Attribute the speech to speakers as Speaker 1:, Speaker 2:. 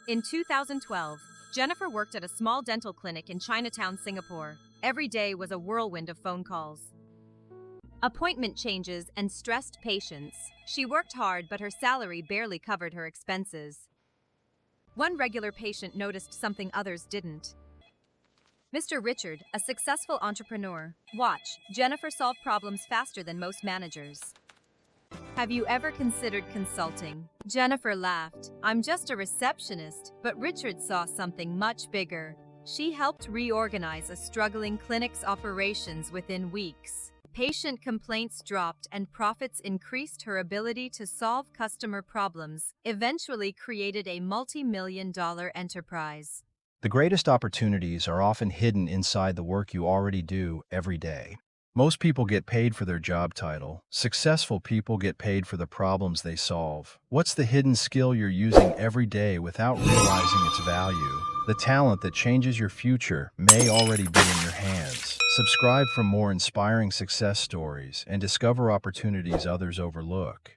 Speaker 1: In 2012, Jennifer worked at a small dental clinic in Chinatown, Singapore. Every day was a whirlwind of phone calls, appointment changes, and stressed patients. She worked hard, but her salary barely covered her expenses. One regular patient noticed something others didn't. Mr. Richard, a successful entrepreneur. Watch, Jennifer solve problems faster than most managers. Have you ever considered consulting? Jennifer laughed. I'm just a receptionist, but Richard saw something much bigger. She helped reorganize a struggling clinic's operations within weeks. Patient complaints dropped and profits increased. Her ability to solve customer problems eventually created a multi-million-dollar enterprise.
Speaker 2: The greatest opportunities are often hidden inside the work you already do every day. Most people get paid for their job title. Successful people get paid for the problems they solve. What's the hidden skill you're using every day without realizing its value? The talent that changes your future may already be in your hands. Subscribe for more inspiring success stories and discover opportunities others overlook.